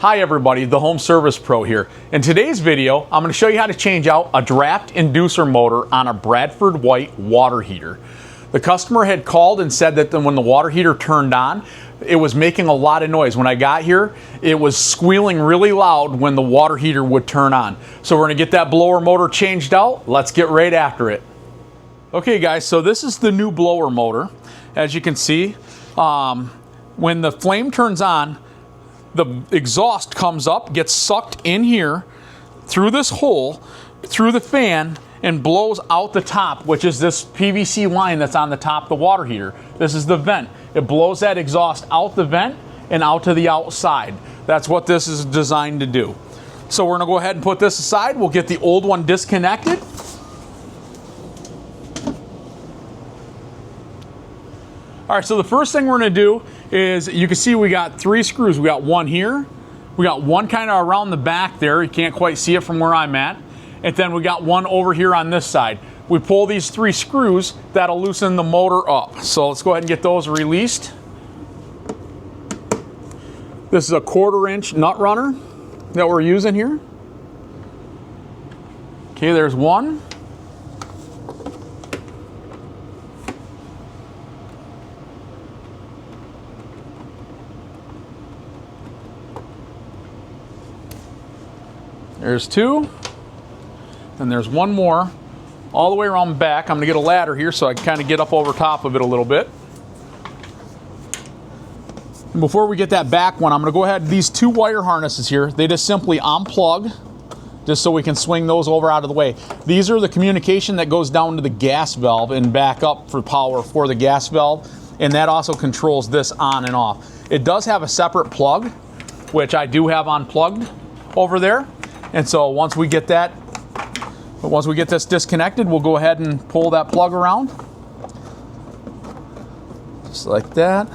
Hi everybody, the Home Service Pro here. In today's video, I'm going to show you how to change out a draft inducer motor on a Bradford White water heater. The customer had called and said that when the water heater turned on, it was making a lot of noise. When I got here, it was squealing really loud when the water heater would turn on. So we're going to get that blower motor changed out. Let's get right after it. Okay guys, so this is the new blower motor. As you can see, when the flame turns on, the exhaust comes up, gets sucked in here through this hole, through the fan, and blows out the top, which is this PVC line that's on the top of the water heater. This is the vent. It blows that exhaust out the vent and out to the outside. That's what this is designed to do. So we're gonna go ahead and put this aside. We'll get the old one disconnected. All right, so the first thing we're gonna do is, you can see we got 3 screws. We got one here, we got one kind of around the back there. You can't quite see it from where I'm at. And then we got one over here on this side. We pull these 3 screws, that'll loosen the motor up. So let's go ahead and get those released. This is a 1/4 inch nut runner that we're using here. Okay, there's one. There's 2, and there's one more all the way around the back. I'm gonna get a ladder here so I can kind of get up over top of it a little bit. And before we get that back one, I'm gonna go ahead, these 2 wire harnesses here, they just simply unplug, just so we can swing those over out of the way. These are the communication that goes down to the gas valve and back up for power for the gas valve, and that also controls this on and off. It does have a separate plug, which I do have unplugged over there. And so once we get this disconnected, we'll go ahead and pull that plug around. Just like that.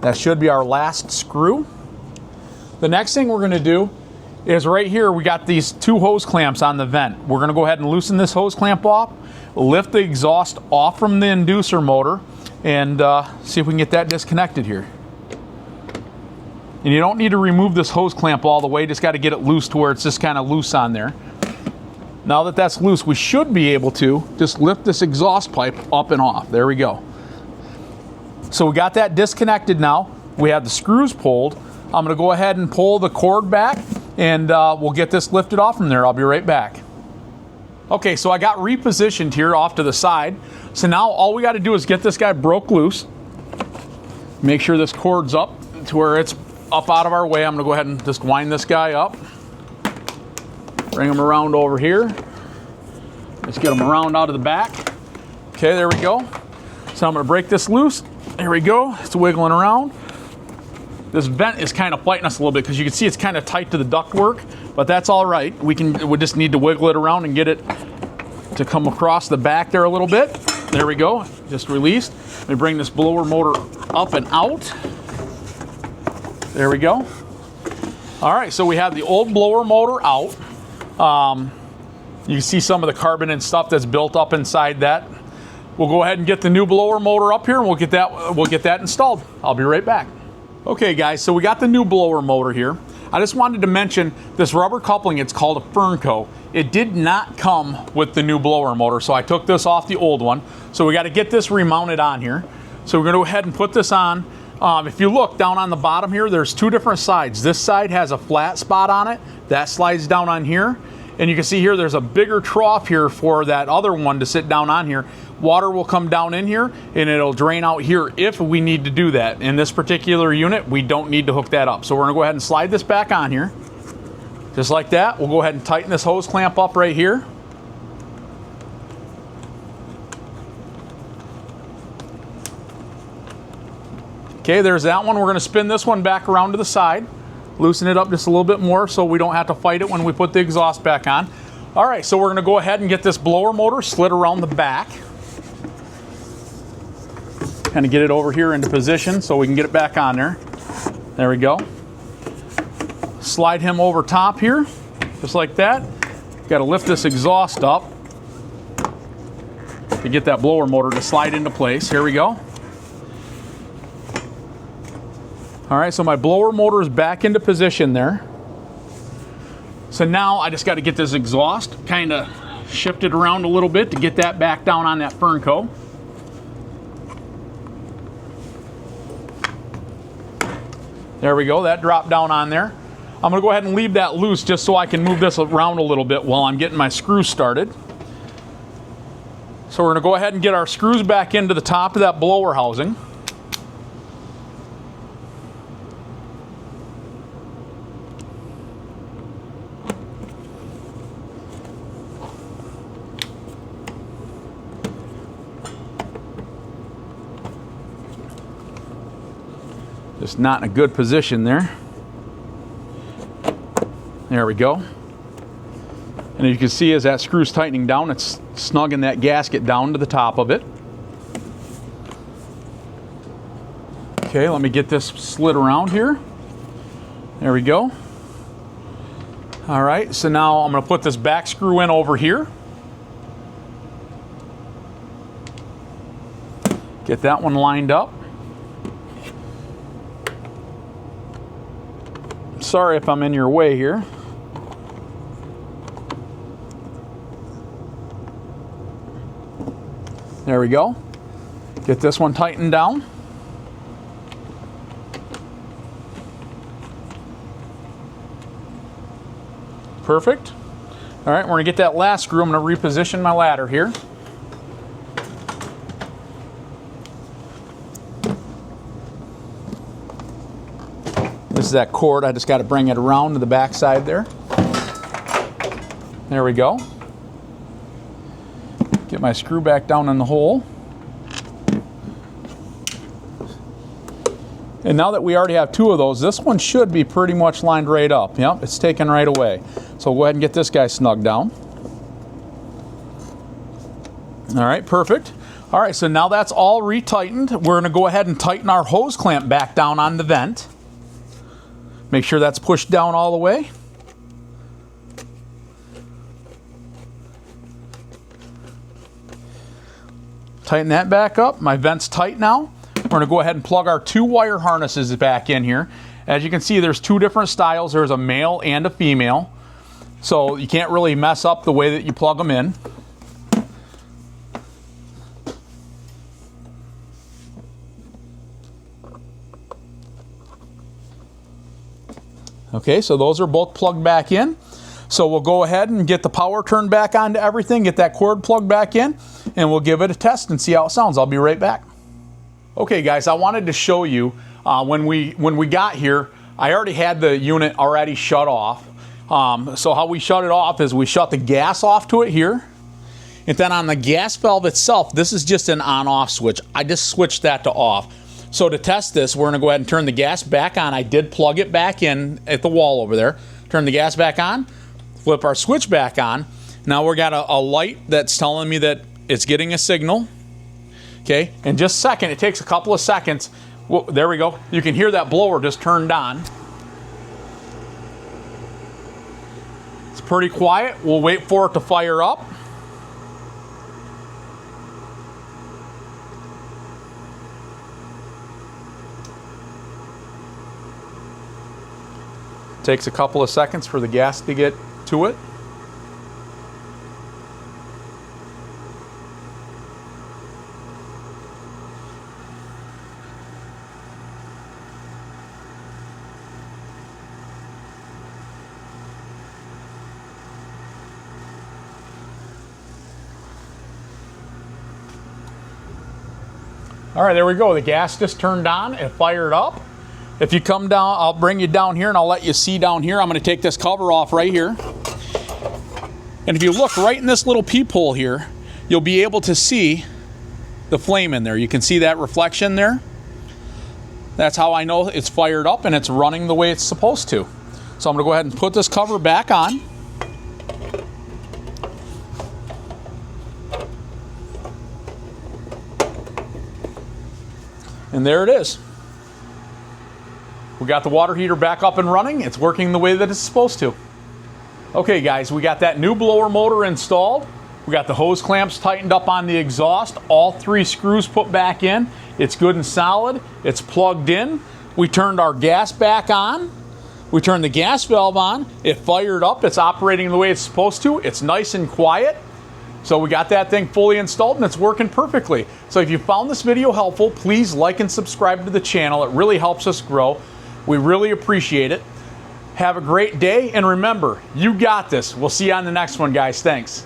That should be our last screw. The next thing we're gonna do is right here, we got these 2 hose clamps on the vent. We're gonna go ahead and loosen this hose clamp off, lift the exhaust off from the inducer motor, and see if we can get that disconnected here. And you don't need to remove this hose clamp all the way, just got to get it loose to where it's just kind of loose on there. Now that that's loose, we should be able to just lift this exhaust pipe up and off. There we go. So we got that disconnected now. We have the screws pulled. I'm going to go ahead and pull the cord back, and we'll get this lifted off from there. I'll be right back. Okay, so I got repositioned here off to the side. So now all we got to do is get this guy broke loose. Make sure this cord's up to where it's up out of our way. I'm gonna go ahead and just wind this guy up. Bring him around over here. Let's get him around out of the back. Okay, there we go. So I'm gonna break this loose. There we go, it's wiggling around. This vent is kind of fighting us a little bit because you can see it's kind of tight to the ductwork, but that's all right. We just need to wiggle it around and get it to come across the back there a little bit. There we go, just released. Let me bring this blower motor up and out. There we go. All right, so we have the old blower motor out. You can see some of the carbon and stuff that's built up inside that. We'll go ahead and get the new blower motor up here, and we'll get that installed. I'll be right back. Okay guys, so we got the new blower motor here. I just wanted to mention this rubber coupling, it's called a Fernco. It did not come with the new blower motor, so I took this off the old one. So we got to get this remounted on here. So we're going to go ahead and put this on. If you look down on the bottom here, there's 2 different sides. This side has a flat spot on it. That slides down on here. And you can see here, there's a bigger trough here for that other one to sit down on here. Water will come down in here and it'll drain out here if we need to do that. In this particular unit, we don't need to hook that up. So we're gonna go ahead and slide this back on here. Just like that. We'll go ahead and tighten this hose clamp up right here. Okay, there's that one. We're going to spin this one back around to the side, loosen it up just a little bit more so we don't have to fight it when we put the exhaust back on. All right, so we're going to go ahead and get this blower motor slid around the back. Kind of get it over here into position so we can get it back on there. There we go. Slide him over top here, just like that. Got to lift this exhaust up to get that blower motor to slide into place. Here we go. All right, so my blower motor is back into position there. So now I just got to get this exhaust kind of shifted around a little bit to get that back down on that Fernco. There we go, that dropped down on there. I'm going to go ahead and leave that loose just so I can move this around a little bit while I'm getting my screws started. So we're going to go ahead and get our screws back into the top of that blower housing. Just not in a good position there. There we go. And as you can see, as that screw's tightening down, it's snugging that gasket down to the top of it. Okay, let me get this slid around here. There we go. All right, so now I'm going to put this back screw in over here. Get that one lined up. Sorry if I'm in your way here. There we go. Get this one tightened down. Perfect. All right, we're gonna get that last screw. I'm gonna reposition my ladder here. This is that cord. I just got to bring it around to the back side there. There we go. Get my screw back down in the hole. And now that we already have two of those, this one should be pretty much lined right up. Yep, it's taken right away. So we'll go ahead and get this guy snugged down. All right, perfect. All right, so now that's all retightened. We're going to go ahead and tighten our hose clamp back down on the vent. Make sure that's pushed down all the way. Tighten that back up. My vent's tight now. We're going to go ahead and plug our two wire harnesses back in here. As you can see, there's two different styles. There's a male and a female. So you can't really mess up the way that you plug them in. Okay, so those are both plugged back in. So we'll go ahead and get the power turned back on to everything, get that cord plugged back in, and we'll give it a test and see how it sounds. I'll be right back. Okay guys, I wanted to show you when we got here, I already had the unit already shut off. So how we shut it off is we shut the gas off to it here. And then on the gas valve itself, this is just an on-off switch. I just switched that to off. So to test this, we're going to go ahead and turn the gas back on. I did plug it back in at the wall over there. Turn the gas back on, flip our switch back on. Now we've got a light that's telling me that it's getting a signal. Okay, in just a second, it takes a couple of seconds. Well, there we go. You can hear that blower just turned on. It's pretty quiet. We'll wait for it to fire up. Takes a couple of seconds for the gas to get to it. All right, there we go. The gas just turned on. It fired up. If you come down, I'll bring you down here and I'll let you see down here. I'm going to take this cover off right here. And if you look right in this little peephole here, you'll be able to see the flame in there. You can see that reflection there. That's how I know it's fired up and it's running the way it's supposed to. So I'm going to go ahead and put this cover back on. And there it is. We got the water heater back up and running. It's working the way that it's supposed to. Okay guys, we got that new blower motor installed. We got the hose clamps tightened up on the exhaust. All three screws put back in. It's good and solid. It's plugged in. We turned our gas back on. We turned the gas valve on. It fired up. It's operating the way it's supposed to. It's nice and quiet. So we got that thing fully installed and it's working perfectly. So if you found this video helpful, please like and subscribe to the channel. It really helps us grow. We really appreciate it. Have a great day, and remember, you got this. We'll see you on the next one, guys. Thanks.